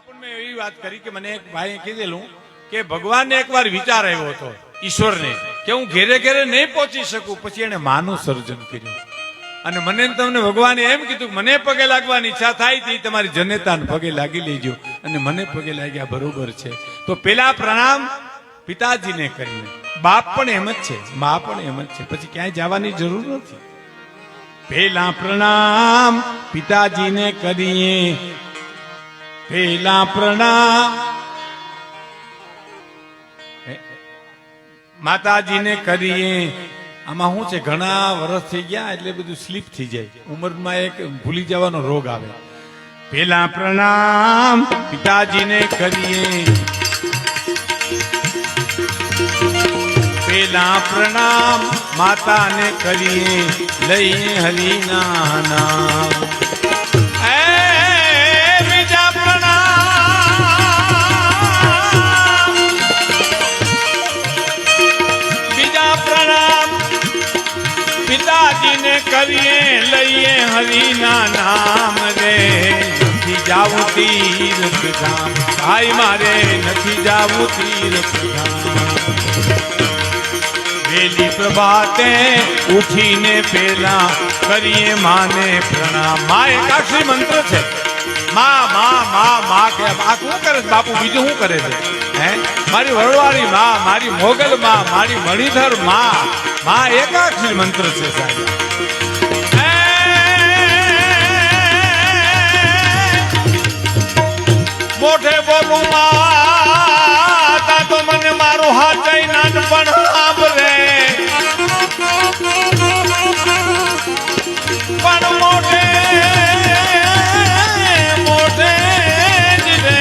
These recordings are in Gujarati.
આપણને એવી વાત કરી કે મને એક ભાઈએ કીધેલું કે ભગવાનને એકવાર વિચાર આવ્યો હતો ઈશ્વરને કે હું ઘેરે ઘેરે નહીં પહોંચી શકું, પછી એને માનું સર્જન કર્યું અને મને તમને ભગવાને એમ કીધું કે મને પગે લાગવાની ઈચ્છા થાય તે તમારી જનેતાને પગે લાગી લેજો, અને મને પગે લાગ્યા બરોબર છે. તો પેલા પ્રણામ પિતાજીને કરીને, બાપ પણ એમ જ છે, મા પણ એમ જ છે, પછી ક્યાંય જવાની જરૂર નથી. પેલા પ્રણામ પિતાજીને કરીએ, પેલા પ્રણામ માતાજીને કરીએ. આમાં શું છે, ઘણા વર્ષ થઈ ગયા એટલે બધું સ્લીપ થઈ જાય, ઉંમરમાં એક ભૂલી જવાનો રોગ આવે. પેલા પ્રણામ પિતાજીને કરીએ, પેલા પ્રણામ માતાને કરીએ, લઈએ હરિના નામ. બીજા પ્રણામ, બીજા પ્રણામ પિતાજીને કરીએ, લઈએ હરિના નામ રે. નથી જાવું તીર્થ ધામ, ભાઈ મારે નથી જાવું તીર્થ ધામ. વેલી પ્રભાતે ઉઠીને પેલા કરીએ માને પ્રણામ. મા એકાક્ષરી મંત્ર છે. મા મા મા મા કે આ શું કરે છે બાપુ, બીજું શું કરે છે? હે, મારી વરવાળી મા, મારી મોગલ મા, મારી મણિધર મા. મા એકાક્ષરી મંત્ર છે સાહેબ. મોઢે બોલું માતા તો મને મારું હાથ નાનપણ સાંભળે, પણ મોઢે મોઢે જ રે,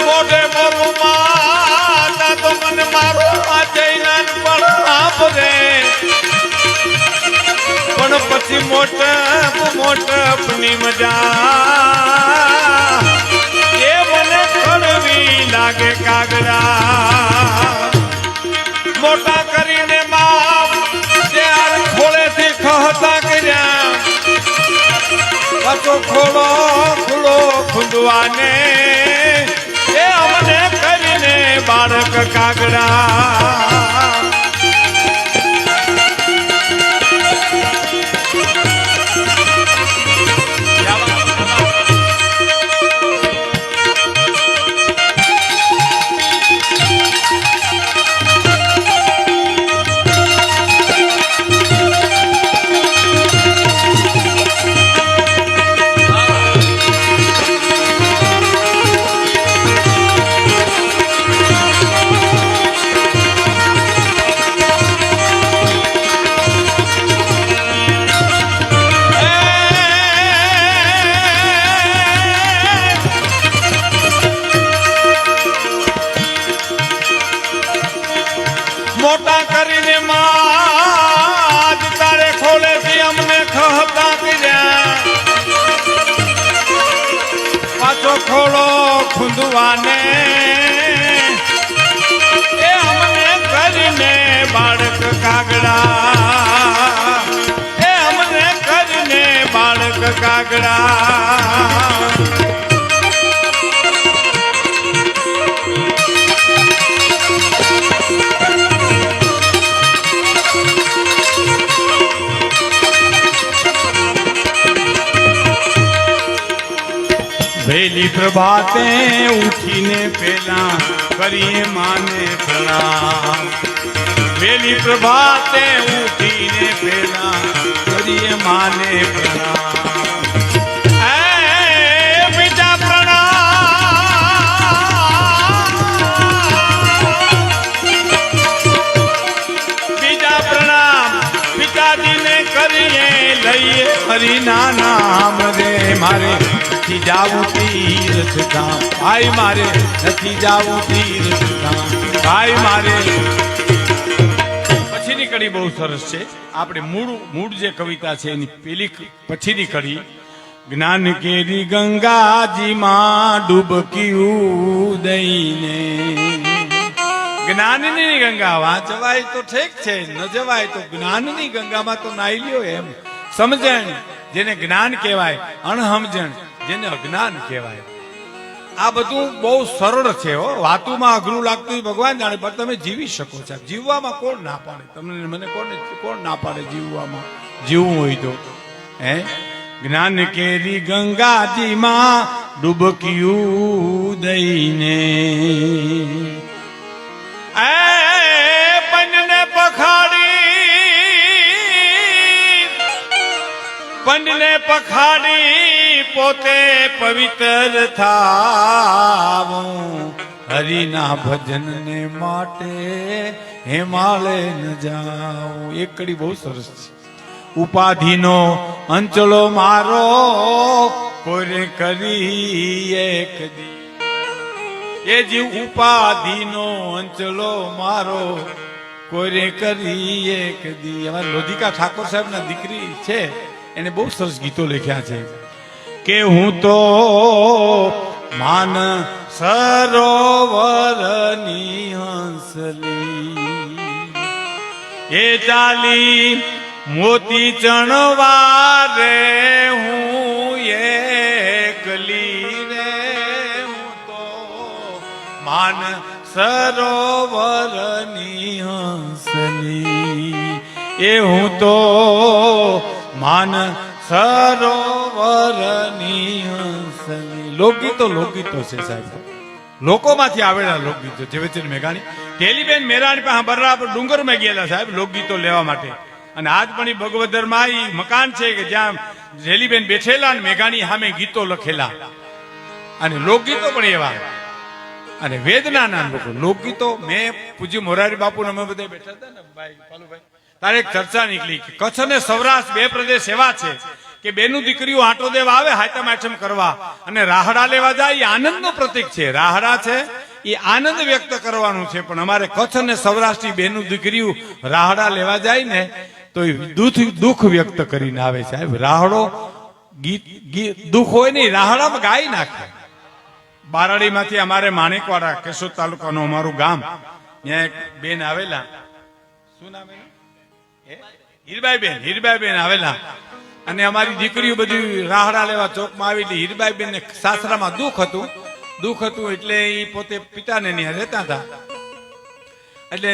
મોઢે બોલું માતા તો મને મારું હાથ નાનપણ સાંભળે, પણ પછી મોટપની મજા એ મને કડવી લાગે કાગડા. મોટા કરીને બાપ ત્યાર ખોળેથી ખહતા કર્યા, પાછો ખોળો ખુલ્લો ખુંદવાને એ અમને કરીને બાળક કાગડા. મોટા કરીને માં તારે ખોલેથી અમને ખહતા કર્યા, પાછો ખોળો ખુંદવાને એ અમને કરીને બાળક કાગડા, એ અમને કરીને બાળક કાગડા. વેલી પ્રભાતે ઉઠીને પેલા કરીએ માને પ્રણામ, વેલી પ્રભાતે ઉઠીને પેલા કરીએ માને પ્રણામ. બીજા પ્રણામ, બીજા પ્રણામ પિતાજીને કરીએ, લઈએ હરિના નામ રે. મારે નથી જાવું તીર્થ ધામ, ભાઈ મારે નથી જાવું તીર્થ ધામ, ભાઈ મારે. પછીની કડી બહુ સરસ છે. આપણે મૂળ જે કવિતા છે એની પેલી પછીની કડી, જ્ઞાન કેરી ગંગાજીમાં ડૂબકી દઈને. જ્ઞાનની ગંગા વાંચવાય તો ઠીક છે, ન જવાય તો જ્ઞાનની ગંગામાં તો નાઈ લ્યો. એમ સમજણ જેને જ્ઞાન કહેવાય, અણહમજણ જેને અજ્ઞાન કહેવાય. આ બધું બહુ સરળ છે હો, વાતુમાં અઘરું લાગતું ભગવાન જાણે, પણ તમે જીવી શકો છો. જીવવામાં કોણ ના પાડે? તમને મને કોણ ના પાડે જીવવામાં? જીવવું હોય તો હે જ્ઞાન કેરી ગંગાજીમાં ડૂબકિયું દઈને પંડને પખાડી પોતે પવિત્ર થાવું, હરિના ભજનને માટે હિમાલય ન જાઉં. એક કડી બહુ સરસ છે. ઉપાધિનો અંચલો મારો કોઈ કરી એક દી, એ જીવ ઉપાધિનો અંચલો મારો કોઈ કરી એક દી. અમારા લોધિકા ઠાકોર સાહેબ ના દીકરી છે, એને બહુ સરસ ગીતો લખ્યા છે કે હું તો માન સરોવરની હંસલી, એ ચાલી મોતી ચણવા રે હું એકલી રે, હું તો માન સરોવરની હંસલી, એ હું તો માન સરોવરની હંસલી. લોકગીતો છે સાહેબ, લોકોમાંથી આવેલા લોકગીતો. ઝવેરચંદ મેઘાણી, ઢેલીબેન મેરાણી પાસે બરાબર ડુંગરમાં ગયેલા સાહેબ લોકગીતો લેવા માટે. અને આજ પણ એ ભગવદરમાં એ મકાન છે કે જ્યાં ઢેલીબેન બેઠેલા અને મેઘાણી સામે ગીતો લખેલા, અને લોકગીતો પણ એવા. અને વેદના ના લોકગીતો. મેં પૂજ્ય મોરારી બાપુ અમે બધા બેઠા હતા ને ભાઈ પાલુભાઈ, તારે એક ચર્ચા નીકળી કે કચ્છ અને સૌરાષ્ટ્ર બે પ્રદેશ એવા છે કે બેનું દીકરીઓ આંટો દેવા આવે હાયતમ આઠમ કરવા, અને રાહડા લેવા જાય એ આનંદનું પ્રતીક છે. રાહડા છે એ આનંદ વ્યક્ત કરવાનું છે, પણ અમારે કચ્છ અને સૌરાષ્ટ્રની બેનું દીકરીઓ રાહડા લેવા જાય ને તો એ દુઃખ વ્યક્ત કરીને આવે સાહેબ. રાહડો ગીત દુઃખ હોય ને રાહડામાં ગાઈ નાખે. બારાડીમાંથી અમારે માણેકવાડા કેશોદ તાલુકાનું અમારું ગામ, ત્યાં એક બેન આવેલા, શું નામ એનું? હીરબાઈબેન આવેલા, અને અમારી દીકરીઓ બધી રાહડા લેવા ચોકમાં આવેલી. હીરબાઈબેન ને સાસરામાં દુઃખ હતું એટલે એ પોતે પિતાને ત્યાં રહેતા હતા, એટલે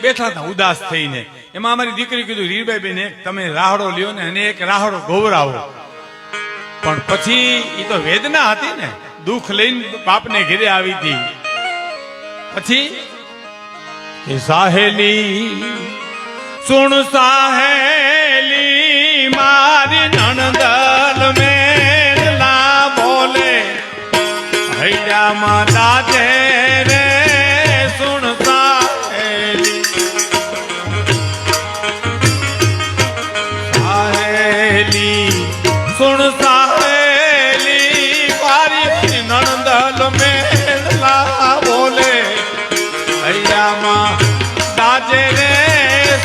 બેઠા હતા ઉદાસ થઈને. એમાં અમારી દીકરી કીધું, હીરબાઈબેન એક તમે રાહડો લ્યો ને અને એક રાહડો ગૌરાવો. પણ પછી એ તો વેદના હતી ને, દુઃખ લઈને બાપને ઘેરે આવી હતી. પછી એ સાહેલી સુણ સાહેલી મારી નણદલ મેલા બોલે હૈયામાં દાદે રે, સુણ સાહેલી સુણ સાહેલી મારી નણદલ મેલા બોલે હૈયામાં દાદે રે,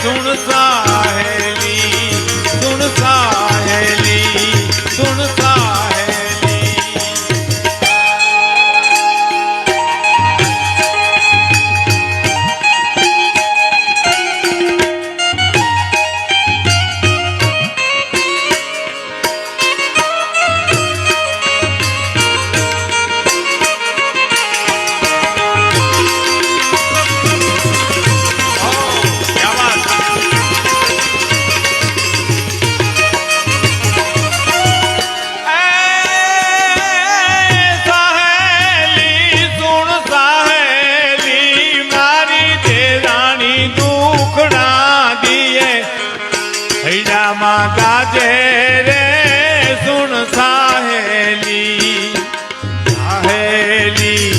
સુણ સાહેલી સુણ સાહેલી સુણ સાહેલી. ગાજે રે સુણ સાહેલી સાહેલી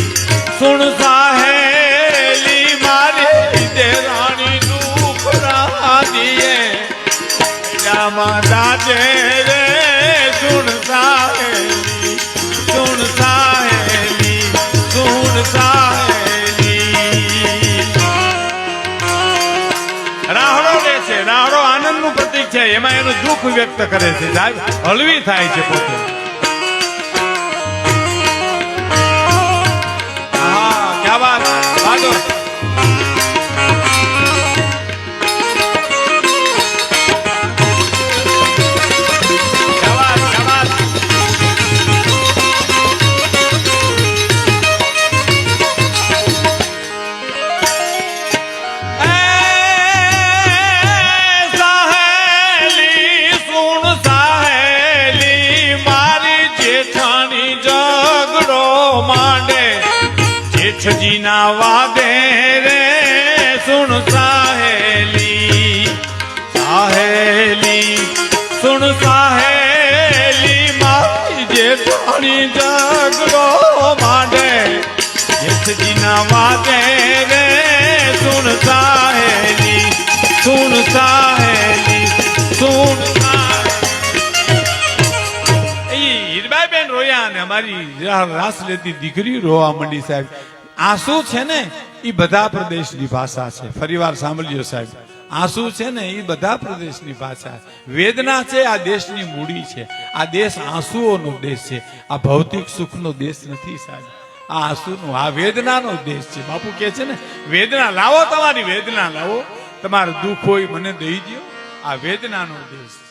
સુણ સાહેલી મારી દેરાણી દુખડા દીએ જામાં ગાજે રે સુણ સાહેલી સુણ સાહેલી સુણ સાહેલી. રાહડો લે છે, રાહડો આનંદનું પ્રતીક છે, એમાં એનું દુઃખ વ્યક્ત કરે છે સાહેબ, હળવી થાય છે પોતે. હા ક્યા વાત વાજો. ક્યા વાત ઝઘડો માંડે જેઠજીના વાદે રે સુણ સાહેલી સાહેલી સુણ સાહેલી મારી જેઠાણી ઝઘડો માંડે જેઠજીના વાદે રે સુણ સાહેલી સુણ સાહેલી સુણ હીરબાઈબેન રોયા અને અમારી રાસ લેતી દીકરી રોવા મંડી સાહેબ. આંસુ છે ને એ બધા પ્રદેશની ભાષા છે. ફરીવાર સાંભળ્યો સાહેબ, આંસુ છે ને એ બધા પ્રદેશની ભાષા. વેદના છે આ દેશની મૂડી છે. આ દેશ આંસુઓનો દેશ છે. આ ભૌતિક સુખનો દેશ નથી સાહેબ. આ આંસુનો, આ વેદનાનો દેશ છે. બાપુ કહે છે ને, વેદના લાવો, તમારી વેદના લાવો, તમારું દુઃખ હોય મને દઈ દો. આ વેદનાનો દેશ છે.